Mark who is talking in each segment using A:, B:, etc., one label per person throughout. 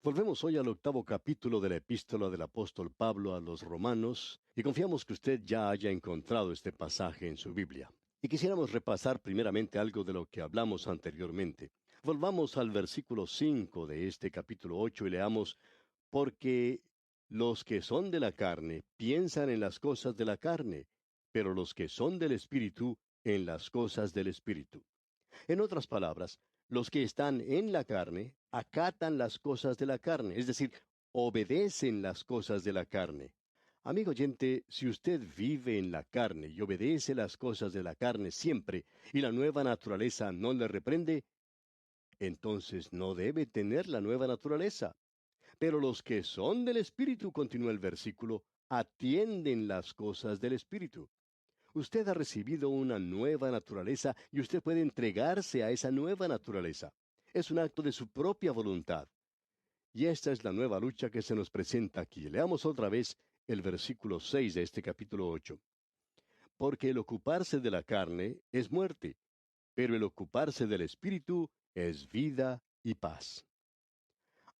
A: Volvemos hoy al octavo capítulo de la epístola del apóstol Pablo a los Romanos y confiamos que usted ya haya encontrado este pasaje en su Biblia. Y quisiéramos repasar primeramente algo de lo que hablamos anteriormente. Volvamos al versículo 5 de este capítulo 8 y leamos, porque los que son de la carne piensan en las cosas de la carne, pero los que son del Espíritu en las cosas del Espíritu. En otras palabras, los que están en la carne acatan las cosas de la carne, es decir, obedecen las cosas de la carne. Amigo oyente, si usted vive en la carne y obedece las cosas de la carne siempre, y la nueva naturaleza no le reprende, entonces no debe tener la nueva naturaleza. Pero los que son del Espíritu, continúa el versículo, atienden las cosas del Espíritu. Usted ha recibido una nueva naturaleza y usted puede entregarse a esa nueva naturaleza. Es un acto de su propia voluntad. Y esta es la nueva lucha que se nos presenta aquí. Leamos otra vez el versículo 6 de este capítulo 8. Porque el ocuparse de la carne es muerte, pero el ocuparse del Espíritu es vida y paz.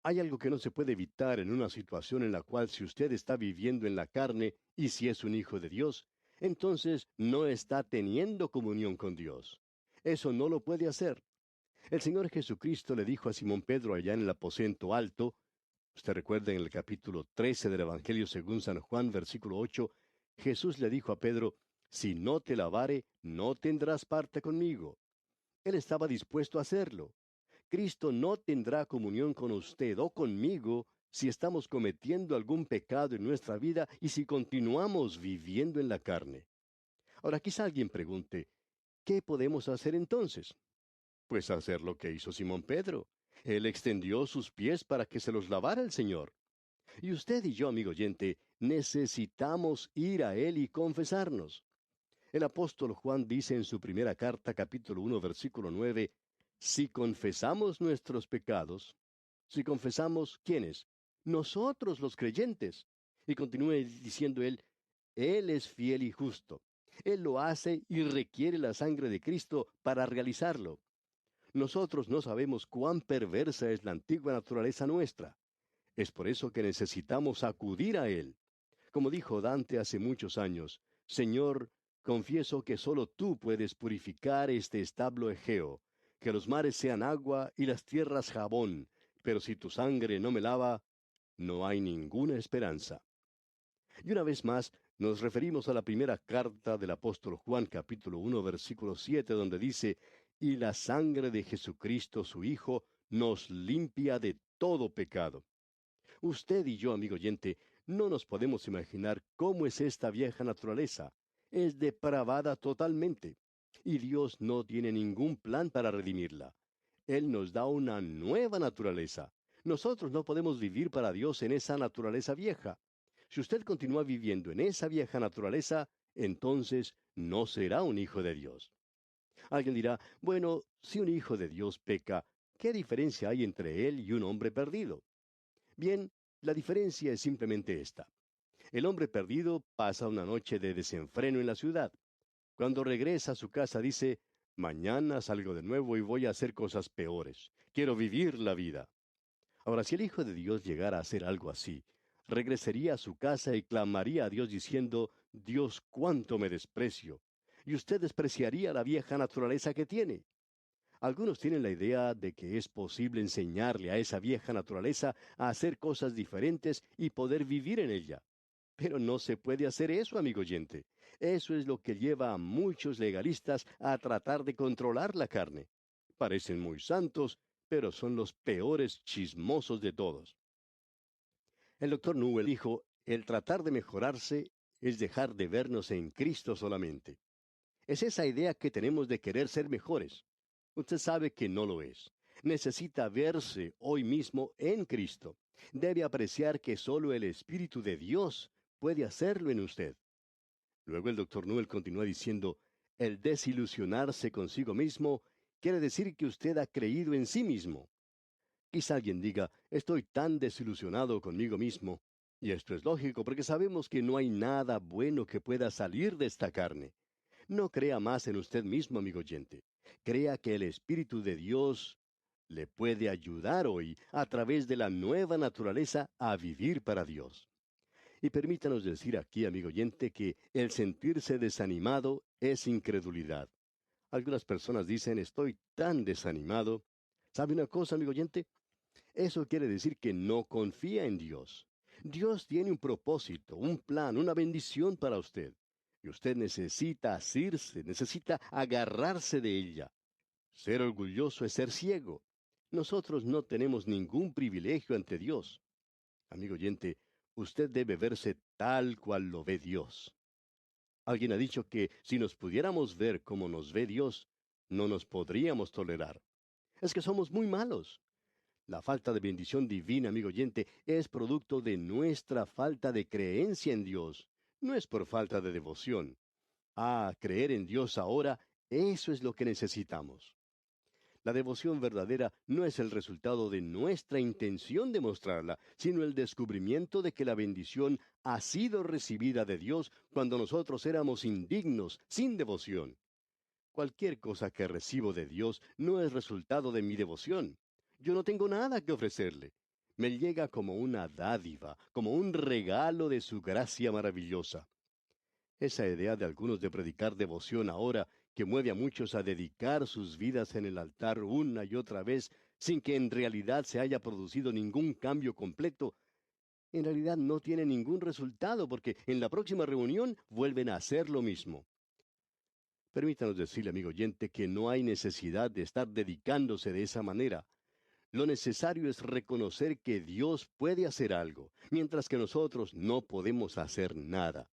A: Hay algo que no se puede evitar en una situación en la cual si usted está viviendo en la carne y si es un hijo de Dios, entonces no está teniendo comunión con Dios. Eso no lo puede hacer. El Señor Jesucristo le dijo a Simón Pedro allá en el aposento alto, usted recuerda en el capítulo 13 del Evangelio según San Juan, versículo 8, Jesús le dijo a Pedro, si no te lavare, no tendrás parte conmigo. Él estaba dispuesto a hacerlo. Cristo no tendrá comunión con usted o conmigo si estamos cometiendo algún pecado en nuestra vida y si continuamos viviendo en la carne. Ahora quizá alguien pregunte, ¿qué podemos hacer entonces? Pues hacer lo que hizo Simón Pedro. Él extendió sus pies para que se los lavara el Señor. Y usted y yo, amigo oyente, necesitamos ir a Él y confesarnos. El apóstol Juan dice en su primera carta, capítulo 1, versículo 9, si confesamos nuestros pecados, si confesamos, ¿quiénes? Nosotros los creyentes. Y continúe diciendo Él es fiel y justo. Él lo hace y requiere la sangre de Cristo para realizarlo. Nosotros no sabemos cuán perversa es la antigua naturaleza nuestra. Es por eso que necesitamos acudir a Él. Como dijo Dante hace muchos años, Señor, confieso que sólo tú puedes purificar este establo Egeo, que los mares sean agua y las tierras jabón, pero si tu sangre no me lava, no hay ninguna esperanza. Y una vez más, nos referimos a la primera carta del apóstol Juan capítulo 1 versículo 7 donde dice, y la sangre de Jesucristo su Hijo nos limpia de todo pecado. Usted y yo, amigo oyente, no nos podemos imaginar cómo es esta vieja naturaleza. Es depravada totalmente. Y Dios no tiene ningún plan para redimirla. Él nos da una nueva naturaleza. Nosotros no podemos vivir para Dios en esa naturaleza vieja. Si usted continúa viviendo en esa vieja naturaleza, entonces no será un hijo de Dios. Alguien dirá, bueno, si un hijo de Dios peca, ¿qué diferencia hay entre él y un hombre perdido? Bien, la diferencia es simplemente esta. El hombre perdido pasa una noche de desenfreno en la ciudad. Cuando regresa a su casa dice, mañana salgo de nuevo y voy a hacer cosas peores. Quiero vivir la vida. Ahora, si el Hijo de Dios llegara a hacer algo así, regresaría a su casa y clamaría a Dios diciendo, Dios, cuánto me desprecio. Y usted despreciaría la vieja naturaleza que tiene. Algunos tienen la idea de que es posible enseñarle a esa vieja naturaleza a hacer cosas diferentes y poder vivir en ella. Pero no se puede hacer eso, amigo oyente. Eso es lo que lleva a muchos legalistas a tratar de controlar la carne. Parecen muy santos, pero son los peores chismosos de todos. El doctor Newell dijo, el tratar de mejorarse es dejar de vernos en Cristo solamente. Es esa idea que tenemos de querer ser mejores. Usted sabe que no lo es. Necesita verse hoy mismo en Cristo. Debe apreciar que solo el Espíritu de Dios puede hacerlo en usted. Luego el doctor Newell continúa diciendo, el desilusionarse consigo mismo quiere decir que usted ha creído en sí mismo. Quizá alguien diga, estoy tan desilusionado conmigo mismo. Y esto es lógico porque sabemos que no hay nada bueno que pueda salir de esta carne. No crea más en usted mismo, amigo oyente. Crea que el Espíritu de Dios le puede ayudar hoy, a través de la nueva naturaleza, a vivir para Dios. Y permítanos decir aquí, amigo oyente, que el sentirse desanimado es incredulidad. Algunas personas dicen, estoy tan desanimado. ¿Sabe una cosa, amigo oyente? Eso quiere decir que no confía en Dios. Dios tiene un propósito, un plan, una bendición para usted. Y usted necesita asirse, necesita agarrarse de ella. Ser orgulloso es ser ciego. Nosotros no tenemos ningún privilegio ante Dios. Amigo oyente, usted debe verse tal cual lo ve Dios. Alguien ha dicho que si nos pudiéramos ver como nos ve Dios, no nos podríamos tolerar. Es que somos muy malos. La falta de bendición divina, amigo oyente, es producto de nuestra falta de creencia en Dios. No es por falta de devoción. Creer en Dios ahora, eso es lo que necesitamos. La devoción verdadera no es el resultado de nuestra intención de mostrarla, sino el descubrimiento de que la bendición ha sido recibida de Dios cuando nosotros éramos indignos, sin devoción. Cualquier cosa que recibo de Dios no es resultado de mi devoción. Yo no tengo nada que ofrecerle. Me llega como una dádiva, como un regalo de su gracia maravillosa. Esa idea de algunos de predicar devoción ahora, que mueve a muchos a dedicar sus vidas en el altar una y otra vez, sin que en realidad se haya producido ningún cambio completo, en realidad no tiene ningún resultado porque en la próxima reunión vuelven a hacer lo mismo. Permítanos decirle, amigo oyente, que no hay necesidad de estar dedicándose de esa manera. Lo necesario es reconocer que Dios puede hacer algo, mientras que nosotros no podemos hacer nada.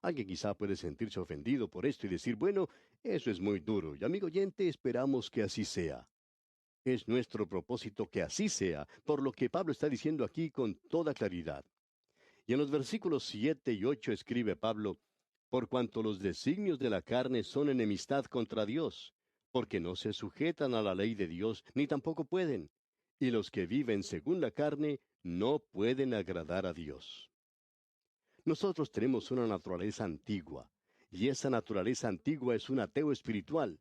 A: Alguien quizá puede sentirse ofendido por esto y decir, bueno, eso es muy duro, y amigo oyente, esperamos que así sea. Es nuestro propósito que así sea, por lo que Pablo está diciendo aquí con toda claridad. Y en los versículos 7 y 8 escribe Pablo, por cuanto los designios de la carne son enemistad contra Dios, porque no se sujetan a la ley de Dios, ni tampoco pueden. Y los que viven según la carne no pueden agradar a Dios. Nosotros tenemos una naturaleza antigua, y esa naturaleza antigua es un ateo espiritual.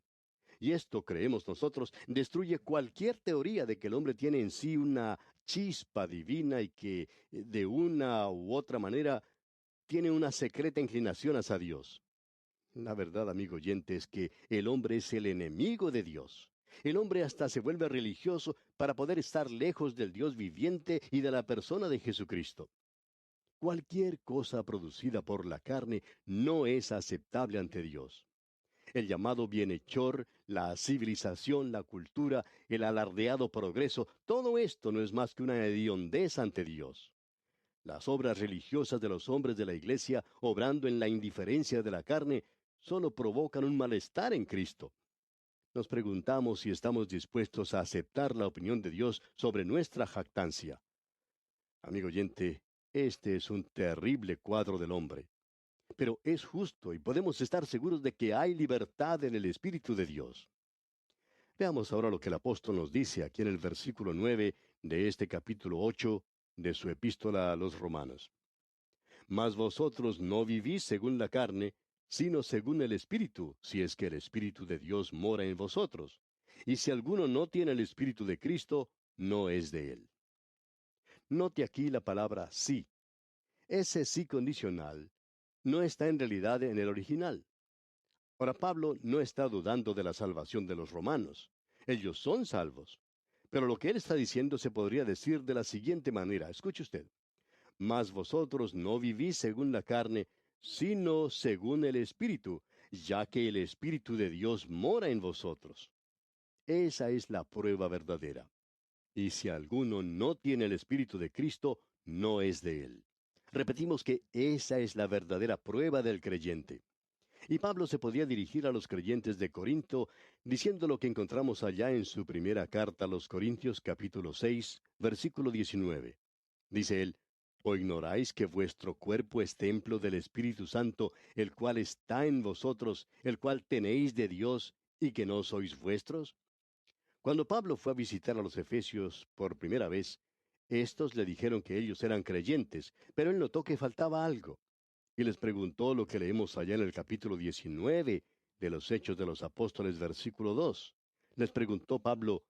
A: Y esto, creemos nosotros, destruye cualquier teoría de que el hombre tiene en sí una chispa divina y que de una u otra manera tiene una secreta inclinación hacia Dios. La verdad, amigo oyente, es que el hombre es el enemigo de Dios. El hombre hasta se vuelve religioso para poder estar lejos del Dios viviente y de la persona de Jesucristo. Cualquier cosa producida por la carne no es aceptable ante Dios. El llamado bienhechor, la civilización, la cultura, el alardeado progreso, todo esto no es más que una hediondez ante Dios. Las obras religiosas de los hombres de la Iglesia, obrando en la indiferencia de la carne, solo provocan un malestar en Cristo. Nos preguntamos si estamos dispuestos a aceptar la opinión de Dios sobre nuestra jactancia. Amigo oyente, este es un terrible cuadro del hombre. Pero es justo y podemos estar seguros de que hay libertad en el Espíritu de Dios. Veamos ahora lo que el apóstol nos dice aquí en el versículo 9 de este capítulo 8 de su epístola a los Romanos. Mas vosotros no vivís según la carne, sino según el Espíritu, si es que el Espíritu de Dios mora en vosotros. Y si alguno no tiene el Espíritu de Cristo, no es de él. Note aquí la palabra sí. Ese sí condicional no está en realidad en el original. Ahora Pablo no está dudando de la salvación de los romanos. Ellos son salvos. Pero lo que él está diciendo se podría decir de la siguiente manera. Escuche usted. Mas vosotros no vivís según la carne, sino según el Espíritu, ya que el Espíritu de Dios mora en vosotros. Esa es la prueba verdadera. Y si alguno no tiene el Espíritu de Cristo, no es de él. Repetimos que esa es la verdadera prueba del creyente. Y Pablo se podía dirigir a los creyentes de Corinto diciendo lo que encontramos allá en su primera carta a los Corintios capítulo 6, versículo 19. Dice él, ¿o ignoráis que vuestro cuerpo es templo del Espíritu Santo, el cual está en vosotros, el cual tenéis de Dios, y que no sois vuestros? Cuando Pablo fue a visitar a los Efesios por primera vez, éstos le dijeron que ellos eran creyentes, pero él notó que faltaba algo y les preguntó lo que leemos allá en el capítulo 19 de los Hechos de los Apóstoles, versículo 2. Les preguntó Pablo,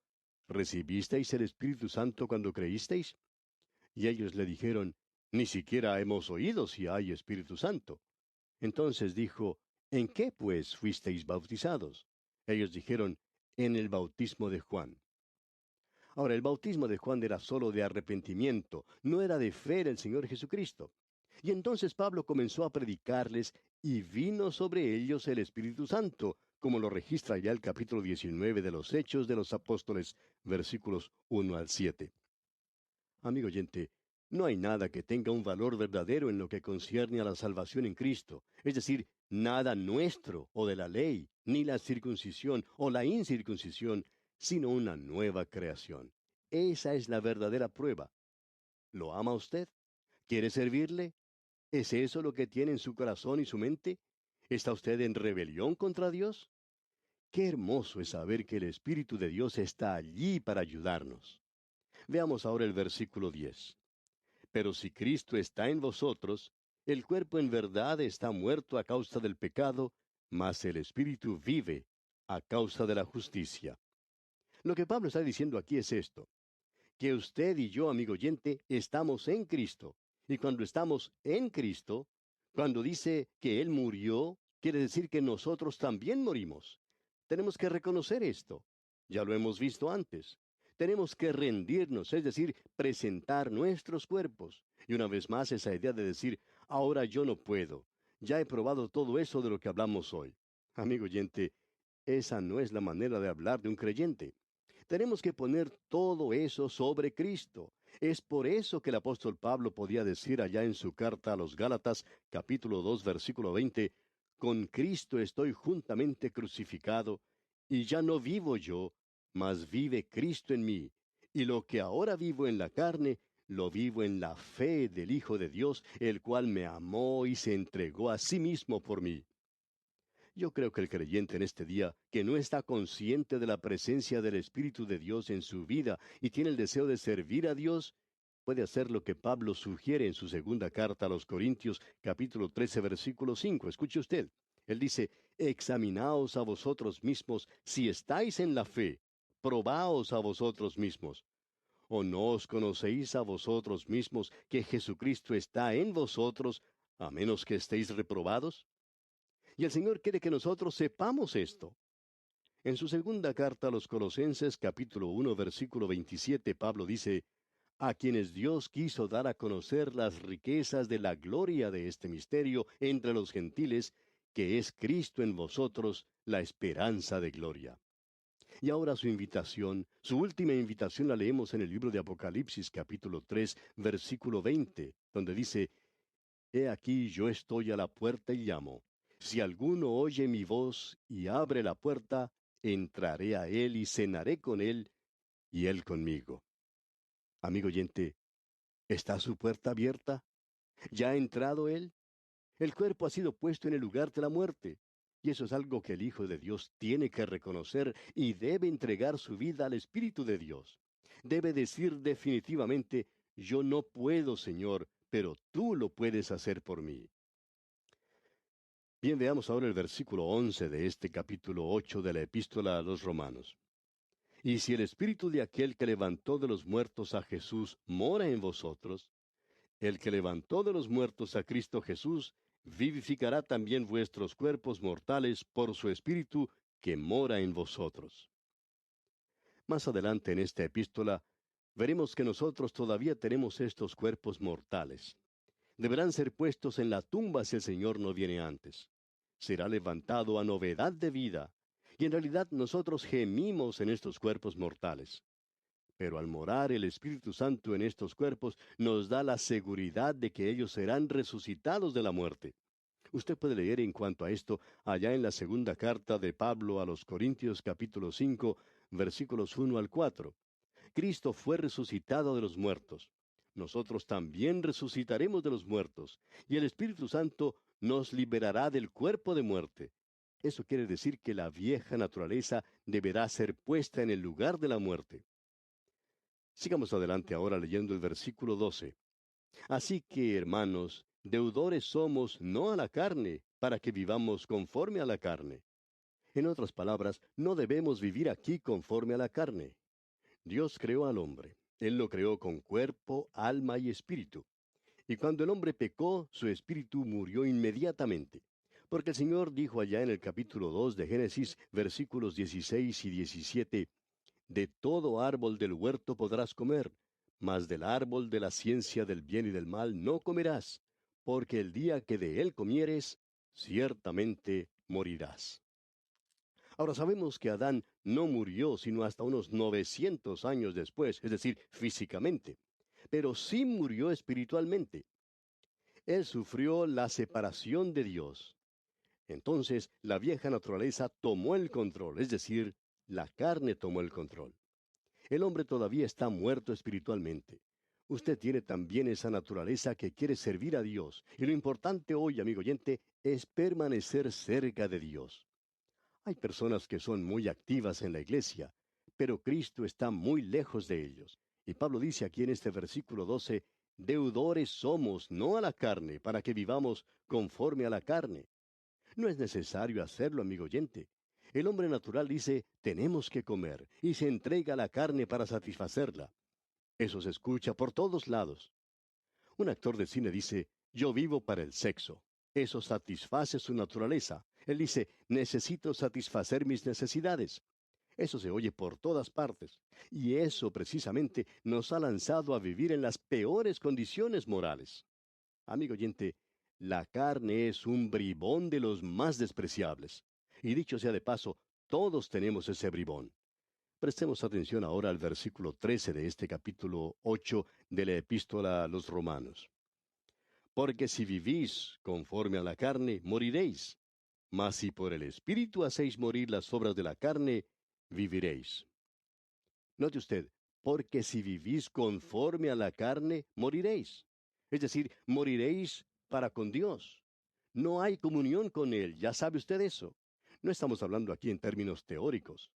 A: ¿recibisteis el Espíritu Santo cuando creísteis? Y ellos le dijeron, ni siquiera hemos oído si hay Espíritu Santo. Entonces dijo, ¿en qué pues fuisteis bautizados? Ellos dijeron, en el bautismo de Juan. Ahora, el bautismo de Juan era solo de arrepentimiento, no era de fe en el Señor Jesucristo. Y entonces Pablo comenzó a predicarles y vino sobre ellos el Espíritu Santo, como lo registra ya el capítulo 19 de los Hechos de los Apóstoles, versículos 1 al 7. Amigo oyente, no hay nada que tenga un valor verdadero en lo que concierne a la salvación en Cristo, es decir, nada nuestro o de la ley, ni la circuncisión o la incircuncisión, sino una nueva creación. Esa es la verdadera prueba. ¿Lo ama usted? ¿Quiere servirle? ¿Es eso lo que tiene en su corazón y su mente? ¿Está usted en rebelión contra Dios? Qué hermoso es saber que el Espíritu de Dios está allí para ayudarnos. Veamos ahora el versículo 10. Pero si Cristo está en vosotros, el cuerpo en verdad está muerto a causa del pecado, mas el Espíritu vive a causa de la justicia. Lo que Pablo está diciendo aquí es esto, que usted y yo, amigo oyente, estamos en Cristo. Y cuando estamos en Cristo, cuando dice que Él murió, quiere decir que nosotros también morimos. Tenemos que reconocer esto. Ya lo hemos visto antes. Tenemos que rendirnos, es decir, presentar nuestros cuerpos. Y una vez más esa idea de decir, ahora yo no puedo. Ya he probado todo eso de lo que hablamos hoy. Amigo oyente, esa no es la manera de hablar de un creyente. Tenemos que poner todo eso sobre Cristo. Es por eso que el apóstol Pablo podía decir allá en su carta a los Gálatas, capítulo 2, versículo 20, con Cristo estoy juntamente crucificado, y ya no vivo yo, mas vive Cristo en mí. Y lo que ahora vivo en la carne, lo vivo en la fe del Hijo de Dios, el cual me amó y se entregó a sí mismo por mí. Yo creo que el creyente en este día, que no está consciente de la presencia del Espíritu de Dios en su vida y tiene el deseo de servir a Dios, puede hacer lo que Pablo sugiere en su segunda carta a los Corintios, capítulo 13, versículo 5. Escuche usted. Él dice, examinaos a vosotros mismos si estáis en la fe, probaos a vosotros mismos. ¿O no os conocéis a vosotros mismos que Jesucristo está en vosotros, a menos que estéis reprobados? Y el Señor quiere que nosotros sepamos esto. En su segunda carta a los Colosenses, capítulo 1, versículo 27, Pablo dice, a quienes Dios quiso dar a conocer las riquezas de la gloria de este misterio entre los gentiles, que es Cristo en vosotros, la esperanza de gloria. Y ahora su invitación, su última invitación la leemos en el libro de Apocalipsis, capítulo 3, versículo 20, donde dice, he aquí yo estoy a la puerta y llamo. Si alguno oye mi voz y abre la puerta, entraré a él y cenaré con él y él conmigo. Amigo oyente, ¿está su puerta abierta? ¿Ya ha entrado él? El cuerpo ha sido puesto en el lugar de la muerte. Y eso es algo que el Hijo de Dios tiene que reconocer y debe entregar su vida al Espíritu de Dios. Debe decir definitivamente, yo no puedo, Señor, pero tú lo puedes hacer por mí. Bien, veamos ahora el versículo 11 de este capítulo 8 de la epístola a los Romanos. Y si el espíritu de aquel que levantó de los muertos a Jesús mora en vosotros, el que levantó de los muertos a Cristo Jesús, vivificará también vuestros cuerpos mortales por su espíritu que mora en vosotros. Más adelante en esta epístola, veremos que nosotros todavía tenemos estos cuerpos mortales. Deberán ser puestos en la tumba si el Señor no viene antes. Será levantado a novedad de vida. Y en realidad nosotros gemimos en estos cuerpos mortales. Pero al morar el Espíritu Santo en estos cuerpos, nos da la seguridad de que ellos serán resucitados de la muerte. Usted puede leer en cuanto a esto allá en la segunda carta de Pablo a los Corintios capítulo 5, versículos 1 al 4. Cristo fue resucitado de los muertos. Nosotros también resucitaremos de los muertos, y el Espíritu Santo nos liberará del cuerpo de muerte. Eso quiere decir que la vieja naturaleza deberá ser puesta en el lugar de la muerte. Sigamos adelante ahora leyendo el versículo 12. Así que, hermanos, deudores somos no a la carne, para que vivamos conforme a la carne. En otras palabras, no debemos vivir aquí conforme a la carne. Dios creó al hombre. Él lo creó con cuerpo, alma y espíritu. Y cuando el hombre pecó, su espíritu murió inmediatamente. Porque el Señor dijo allá en el capítulo 2 de Génesis, versículos 16 y 17, de todo árbol del huerto podrás comer, mas del árbol de la ciencia del bien y del mal no comerás, porque el día que de él comieres, ciertamente morirás. Ahora sabemos que Adán no murió sino hasta unos 900 años después, es decir, físicamente, pero sí murió espiritualmente. Él sufrió la separación de Dios. Entonces la vieja naturaleza tomó el control, es decir, la carne tomó el control. El hombre todavía está muerto espiritualmente. Usted tiene también esa naturaleza que quiere servir a Dios. Y lo importante hoy, amigo oyente, es permanecer cerca de Dios. Hay personas que son muy activas en la iglesia, pero Cristo está muy lejos de ellos. Y Pablo dice aquí en este versículo 12, deudores somos, no a la carne, para que vivamos conforme a la carne. No es necesario hacerlo, amigo oyente. El hombre natural dice, tenemos que comer, y se entrega a la carne para satisfacerla. Eso se escucha por todos lados. Un actor de cine dice, yo vivo para el sexo. Eso satisface su naturaleza. Él dice, necesito satisfacer mis necesidades. Eso se oye por todas partes. Y eso precisamente nos ha lanzado a vivir en las peores condiciones morales. Amigo oyente, la carne es un bribón de los más despreciables. Y dicho sea de paso, todos tenemos ese bribón. Prestemos atención ahora al versículo 13 de este capítulo 8 de la epístola a los Romanos. Porque si vivís conforme a la carne, moriréis. Mas si por el Espíritu hacéis morir las obras de la carne, viviréis. Note usted, porque si vivís conforme a la carne, moriréis. Es decir, moriréis para con Dios. No hay comunión con Él, ya sabe usted eso. No estamos hablando aquí en términos teóricos.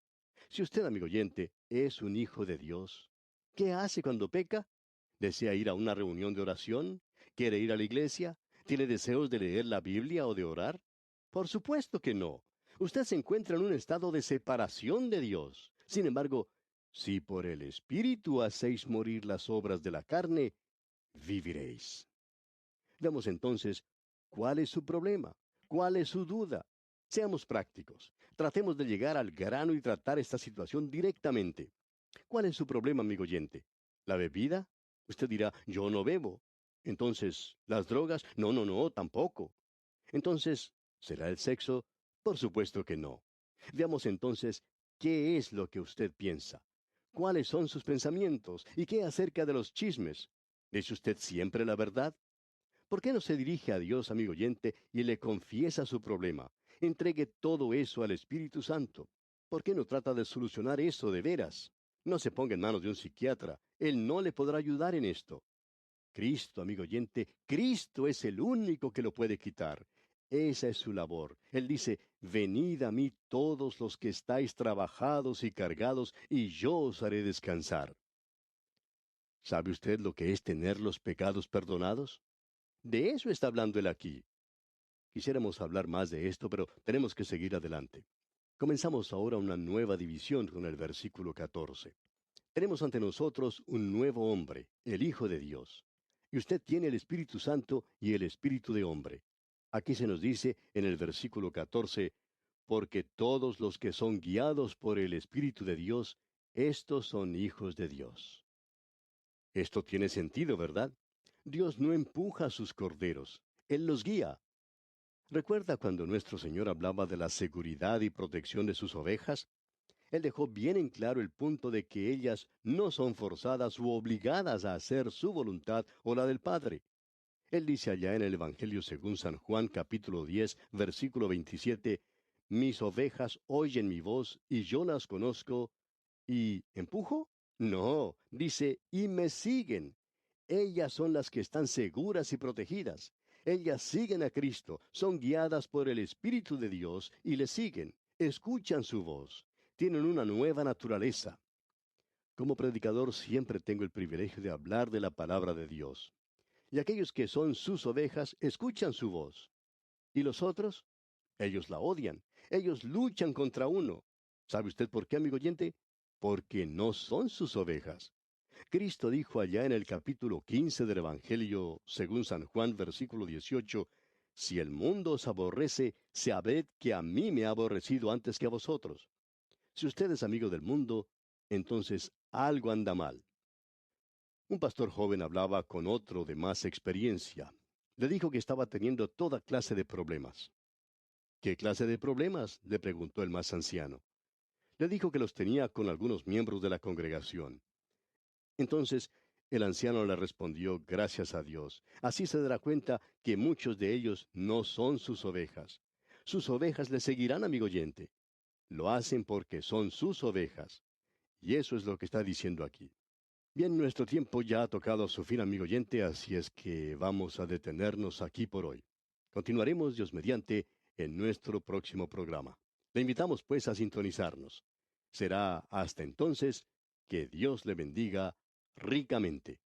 A: Si usted, amigo oyente, es un hijo de Dios, ¿qué hace cuando peca? ¿Desea ir a una reunión de oración? ¿Quiere ir a la iglesia? ¿Tiene deseos de leer la Biblia o de orar? Por supuesto que no. Usted se encuentra en un estado de separación de Dios. Sin embargo, si por el Espíritu hacéis morir las obras de la carne, viviréis. Veamos entonces, ¿cuál es su problema? ¿Cuál es su duda? Seamos prácticos. Tratemos de llegar al grano y tratar esta situación directamente. ¿Cuál es su problema, amigo oyente? ¿La bebida? Usted dirá, yo no bebo. Entonces, ¿las drogas? No, no, no, tampoco. Entonces, ¿será el sexo? Por supuesto que no. Veamos entonces, ¿qué es lo que usted piensa? ¿Cuáles son sus pensamientos? ¿Y qué acerca de los chismes? ¿Dice usted siempre la verdad? ¿Por qué no se dirige a Dios, amigo oyente, y le confiesa su problema? Entregue todo eso al Espíritu Santo. ¿Por qué no trata de solucionar eso de veras? No se ponga en manos de un psiquiatra. Él no le podrá ayudar en esto. Cristo, amigo oyente, Cristo es el único que lo puede quitar. Esa es su labor. Él dice, venid a mí todos los que estáis trabajados y cargados, y yo os haré descansar. ¿Sabe usted lo que es tener los pecados perdonados? De eso está hablando él aquí. Quisiéramos hablar más de esto, pero tenemos que seguir adelante. Comenzamos ahora una nueva división con el versículo 14. Tenemos ante nosotros un nuevo hombre, el Hijo de Dios. Y usted tiene el Espíritu Santo y el Espíritu de hombre. Aquí se nos dice en el versículo 14, porque todos los que son guiados por el Espíritu de Dios, estos son hijos de Dios. Esto tiene sentido, ¿verdad? Dios no empuja a sus corderos, Él los guía. ¿Recuerda cuando nuestro Señor hablaba de la seguridad y protección de sus ovejas? Él dejó bien en claro el punto de que ellas no son forzadas u obligadas a hacer su voluntad o la del Padre. Él dice allá en el Evangelio según San Juan capítulo 10, versículo 27, mis ovejas oyen mi voz y yo las conozco. ¿Y empujo? No, dice, y me siguen. Ellas son las que están seguras y protegidas. Ellas siguen a Cristo, son guiadas por el Espíritu de Dios y le siguen, escuchan su voz, tienen una nueva naturaleza. Como predicador siempre tengo el privilegio de hablar de la palabra de Dios. Y aquellos que son sus ovejas escuchan su voz. ¿Y los otros? Ellos la odian. Ellos luchan contra uno. ¿Sabe usted por qué, amigo oyente? porque no son sus ovejas. Cristo dijo allá en el capítulo 15 del Evangelio, según San Juan, versículo 18, si el mundo os aborrece, sabed que a mí me ha aborrecido antes que a vosotros. Si usted es amigo del mundo, entonces algo anda mal. Un pastor joven hablaba con otro de más experiencia. Le dijo que estaba teniendo toda clase de problemas. ¿Qué clase de problemas?, le preguntó el más anciano. Le dijo que los tenía con algunos miembros de la congregación. Entonces, el anciano le respondió, gracias a Dios. Así se dará cuenta que muchos de ellos no son sus ovejas. Sus ovejas le seguirán, amigo oyente. Lo hacen porque son sus ovejas. Y eso es lo que está diciendo aquí. Bien, nuestro tiempo ya ha tocado a su fin, amigo oyente, así es que vamos a detenernos aquí por hoy. Continuaremos, Dios mediante, en nuestro próximo programa. Le invitamos, pues, a sintonizarnos. Será hasta entonces que Dios le bendiga ricamente.